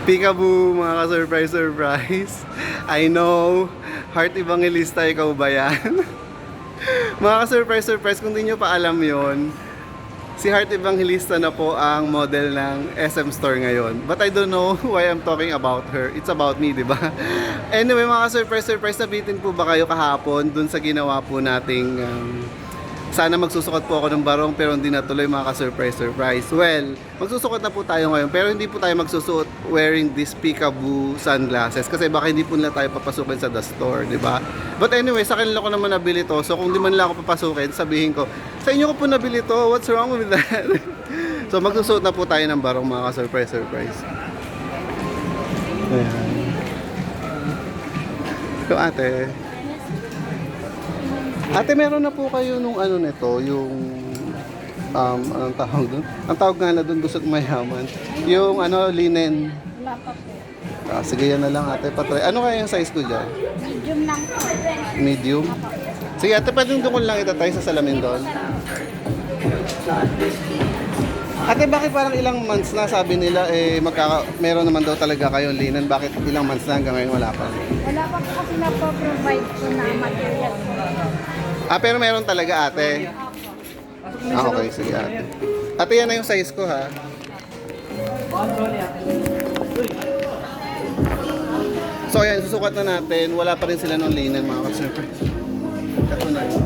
Peekaboo, mga ka-surprise, surprise. I know, Heart Evangelista, ikaw ba yan? Mga ka-surprise, surprise, kung di nyo pa alam yon, si Heart Evangelista na po ang model ng SM Store ngayon. But I don't know why I'm talking about her. It's about me, di ba? Anyway, mga ka-surprise, surprise, nabitin po ba kayo kahapon dun sa ginawa po nating sana magsusukat po ako ng barong pero hindi natuloy, mga ka-surprise, surprise. Well, magsusukat na po tayo ngayon pero hindi po tayo magsusuot wearing this Peekaboo sunglasses kasi baka hindi po nila tayo papasukin sa the store, di ba? But anyway, sa kanila ko naman nabili to. So kung di man lang ako papasukin, sabihin ko, sa inyo ko po nabili to. What's wrong with that? So magsusuot na po tayo ng barong, mga ka-surprise, surprise. Ayan. So ate, meron na po kayo nung ano nito, yung anong tawag doon? Ang tawag nga na doon, gusot mayaman. Yung ano, linen. Wala pa po. Sige, yan na lang ate, patry. Ano kaya yung size ko dyan? Medium lang po. Medium? Sige ate, pwede ko lang itatay sa salamin doon. Ate, bakit parang ilang months na sabi nila meron naman daw talaga kayong linen? Bakit ilang months na hanggang ngayon wala pa? Wala pa po kasi na-provide po na material po. Pero meron talaga ate. Okay, sige ate. Ate, yan na yung size ko ha. So ayan, susukat na natin. Wala pa rin sila ng linen, mga ka-surprise. Ito na yun.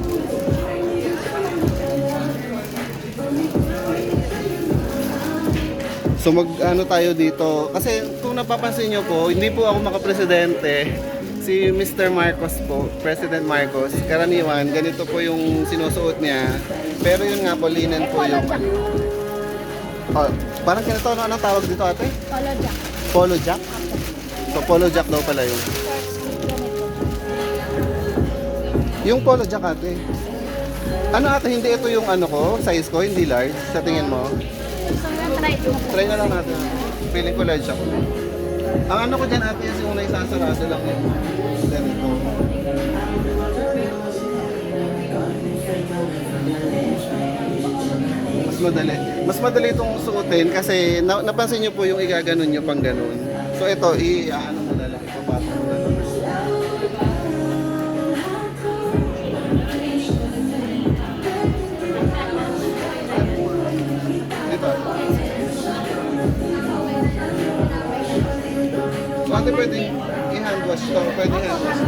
So mag-ano tayo dito. Kasi kung napapansin nyo po, hindi po ako makapresidente. Si Mr. Marcos po, President Marcos, karaniwan, ganito po yung sinusuot niya. Pero yun nga po, linen po yung... parang ganito, anong tawag dito ate? Polo jack. Polo jack? So polo jack daw pala yun. Yung polo jack ate. Ano ate, hindi ito yung ano ko, size ko, hindi large, sa tingin mo? So try mo po. Try na lang natin. Feeling ko large ako. Ang ano ko dyan ate, yung una isasarado lang yung ganito. Mas madali itong suotin kasi napansin nyo po yung igaganon nyo pang ganon. So ito, ano mo na lang, ipapatong mo na lang. Dito. So ate, pwede i-hand wash to. Pwede i-hand wash.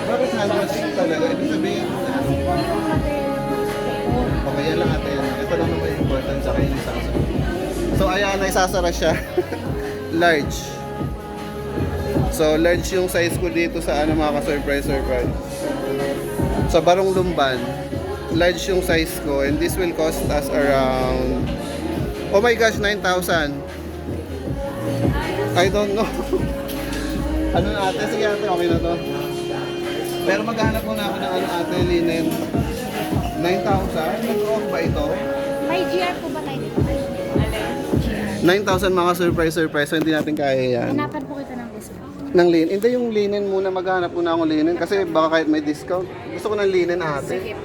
Bakit hand wash talaga? Ibig sabihin, okay, yan lang ate. Ito lang naman yung important sa kayo isasara. So ayan, isasara siya. Large. So large yung size ko dito sa ano, mga ka-surprise, surprise. Sa Barong Lumban, large yung size ko and this will cost us around, oh my gosh, 9,000. I don't know. Ano na ate? Sige ate, okay na to. Pero maghanap muna ako ng ano ate, linen. 9,000? Nag-off ba ito? May GR po ba tayo dito? 9,000, mga surprise. So hindi natin kaya yan. Hanapan po kita ng discount. Ng linen. Hindi, yung linen muna. Maghanap muna akong linen. Kasi baka kahit may discount. Gusto ko ng linen ate. Sige po.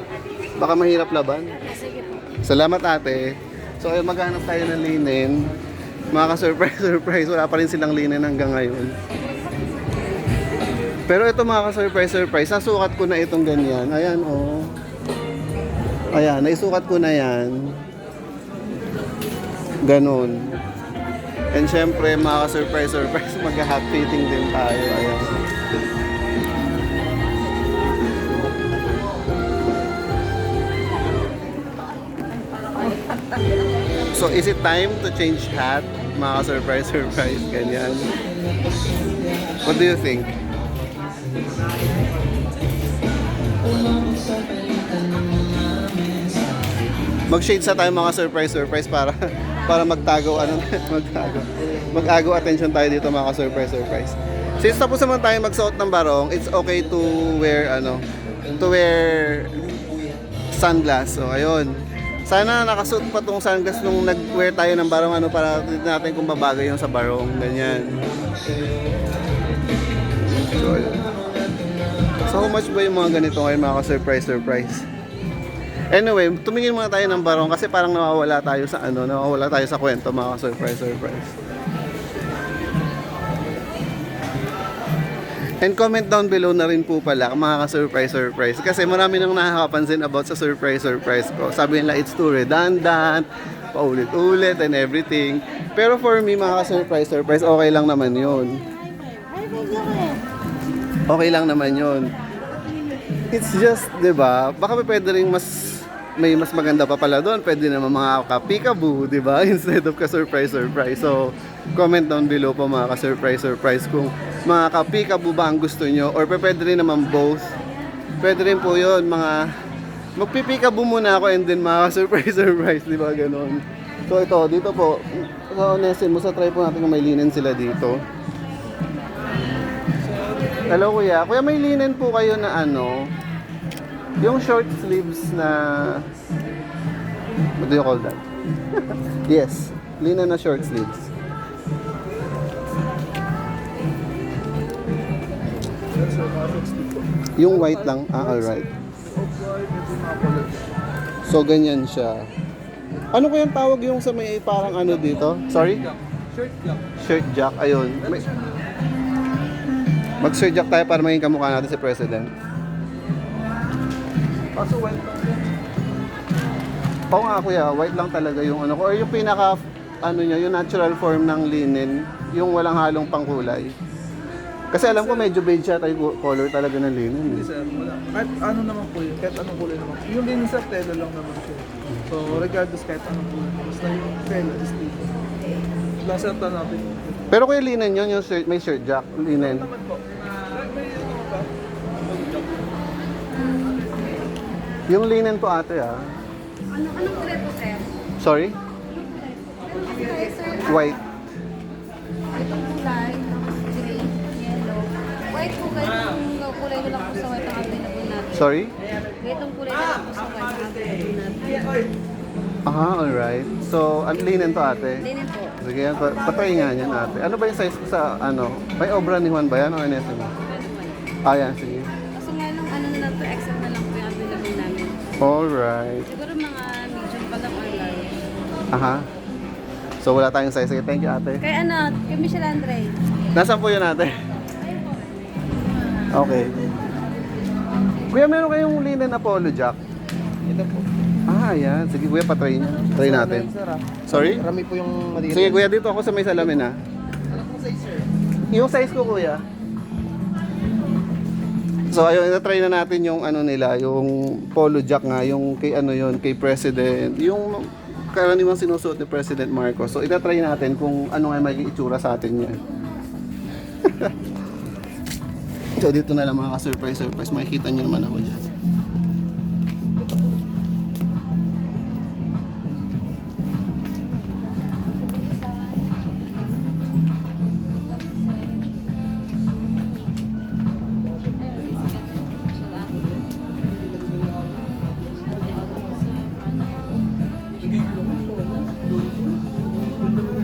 Baka mahirap laban. Sige po. Salamat ate. So maghanap tayo ng linen. Mga ka-surprise. Wala pa rin silang linen hanggang ngayon. Pero ito, mga ka-surprise. Nasukat ko na itong ganyan. Ayan oh. Ayan, naisukat ko na yan. Ganon. And syempre, mga ka-surprise, mag-hot fitting din tayo. Ayan. So, is it time to change hat? Mga ka-surprise, ganyan. What do you think? Mag-shades na tayo, mga surprise para magtago mag-agaw attention tayo dito, mga surprise. Since tapos naman tayo magsuot ng barong, it's okay to wear sunglass. So ayun. Sana nakasuot pa tong sunglass nung nag-wear tayo ng barong para tignan natin kung babagay yung sa barong, ganyan. So ayun. So how much ba yung mga ganito ngayon, mga surprise? Anyway, tumingin muna tayo ng barong kasi parang nawawala tayo sa nawawala tayo sa kwento mga surprise. And comment down below na rin po pala mga ka-surprise kasi marami nang nakakapansin about sa surprise ko. Sabi nila it's too redundant, paulit-ulit and everything. Pero for me mga ka-surprise, okay lang naman yun. Okay lang naman yun. It's just, 'di ba? Baka pwede ring may mas maganda pa pala doon. Pwede naman mga ka-peekaboo, 'di ba? Instead of ka-surprise. So, comment down below po mga ka-surprise kung mga ka-peekaboo ba ang gusto nyo or pwede rin naman both. Pwede rin po 'yon, mga magpipikaboo muna ako and then mga ka-surprise, 'di ba? Ganon. So ito, dito po, sa Onesin mo, sa try po natin kung may linen sila dito. Hello kuya. Kuya, may linen po kayo na yung short sleeves na what do you call that? Yes, linen na short sleeves. Yung white lang? Alright. So ganyan siya. Ano ko yung tawag yung sa may parang dito? Sorry? Shirt jack. Ayun. Mag-shirt jack tayo para maging kamukha natin si President. Kaso white lang yan. Oo nga kuya, white lang talaga yung ko. Or yung pinaka, niya, yung natural form ng linen, yung walang halong pangkulay. Kasi alam ko medyo beige siya tayo color talaga ng linen. Hindi sir, wala. Kahit ano naman po yun, kahit anong kulay naman. Yung din sa telo lang naman siya. So regardless kahit anong kulay. Basta yung telo is dito. Lasata natin. Pero kuya linen yun, yung shirt, may shirt jack, linen. Naman po. May ano ba? Yung linen po ate Anong kulay po, sir? Sorry? Anong kulay, sir? White. Itong kulay, green, yellow. White po, ganitong kulay na lang po sa white ang available natin. Sorry? Ganitong kulay na lang po sa white ang available natin. Alright. So, ang linen to ate? Linen po. Sige, patry nga yan ate. Ano ba yung size ko sa May obra ni Juan ba yan o NSM? Yan, sige. Kaso nga lang, na lang to, XL na lang po yung available namin. Alright. Siguro mga medium pa lang or large. Aha. So, wala tayong size. Sige, thank you ate. Kay Michelle Andre. Nasaan po yun ate? Okay. Kuya, meron kayong linen na polo jack? Ito po. Yan. Sige kuya, patry niya. Try natin. Sir, Sorry? Marami po yung material. Sige kuya, dito ako sa may salamin Ano po size sir? Yung size ko kuya. So ayun, na-try na natin yung nila, yung polo jack nga, yung kay kay President, yung karaniwang sinusuot ni President Marcos. So ita-try natin kung ano nga magiging itsura sa atin yan. So dito na lang mga ka-surprise, makikita nyo naman ako dyan.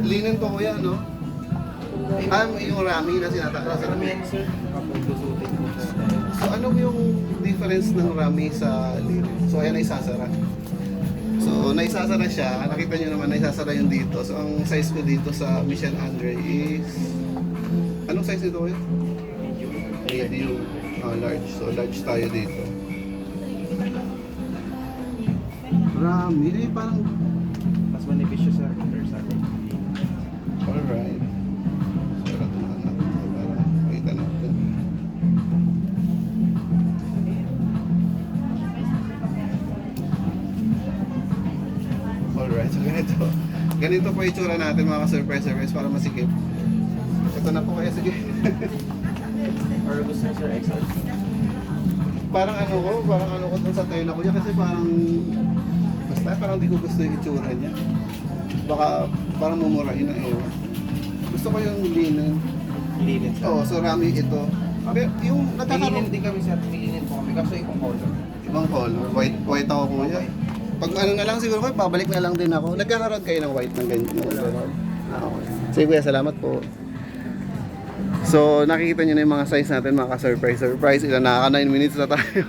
Linen to kuya, no? Yung rami na sinatakasan. Marami yan sir. Kapag lusutin. So ano yung difference ng rami sa linen? So ayan, naisasara. So naisasara siya, nakita nyo naman naisasara yung dito. So ang size ko dito sa Michelle Andre is... Anong size nito kuya? Medium. Large. So large tayo dito. Rami, parang... Mas manipis siya sir. Alright. Sarap naman natin ito para makita natin. Alright, so ganito. Ganito po itsura natin mga ka-surprise para masikip. Ito na po kaya, sige. Or gusto niya sir XL? Parang ano ko dun sa tela ko niya kasi parang di ko gusto yung itsura niya. Baka parang mumurahin na ewan. Gusto ko yung linen. Linen sir. Oo, so rami ito. Pero yung May nagkakaroon linen din kami sir. May linen po kami. Kaso ibang color. ibang color. White ako kuya. Pag na lang siguro ko, babalik na lang din ako. Nagkakaroon kayo ng white ng ganyan. Okay. Sige kuya, salamat po. So, nakikita nyo na yung mga size natin, mga ka-surprise. Ilan nakaka 9 minutes na tayo.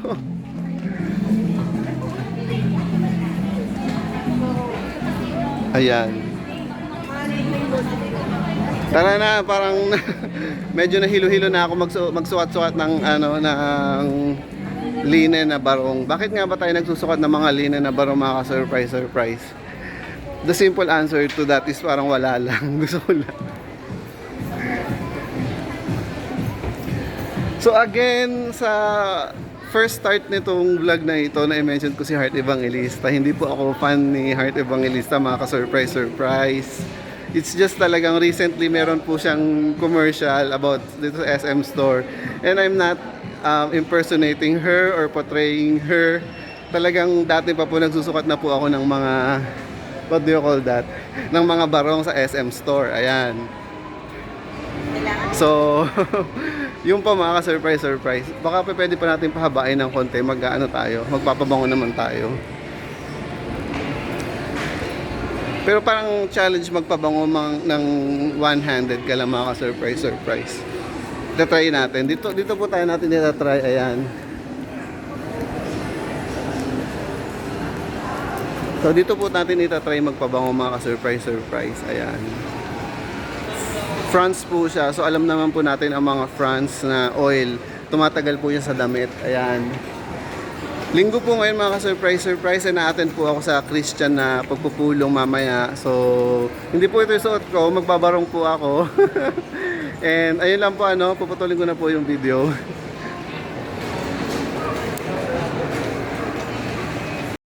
Ayan. Tara na, parang medyo nahilo-hilo na ako magsukat-sukat ng ng linen na barong. Bakit nga ba tayo nagsusukat ng mga linen na barong, mga ka-surprise? The simple answer to that is parang wala lang. Gusto ko lang. So again, sa first start nitong vlog na ito, na i-mention ko si Heart Evangelista. Hindi po ako fan ni Heart Evangelista, mga ka-surprise. It's just talagang recently meron po siyang commercial about dito sa SM Store. And I'm not impersonating her or portraying her. Talagang dati pa po nagsusukat na po ako ng mga, what do you call that? Ng mga barong sa SM Store. Ayan. So, yung pa mga ka-surprise. Baka pwede pa natin pahabain ng konti. Magpapabango naman tayo. Pero parang challenge magpabango ng one-handed ka lang, mga ka-surprise. Try natin. Dito po tayo natin try. Ayan. So dito po natin try magpabango, mga ka-surprise. Ayan. France po siya. So alam naman po natin ang mga France na oil. Tumatagal po siya sa damit. Ayan. Linggo po ngayon, mga ka-surprise. Na-attend po ako sa Christian na pagpupulong mamaya. So hindi po ito yung suot ko. Magbabarong po ako. And ayun lang po, puputulin ko na po yung video.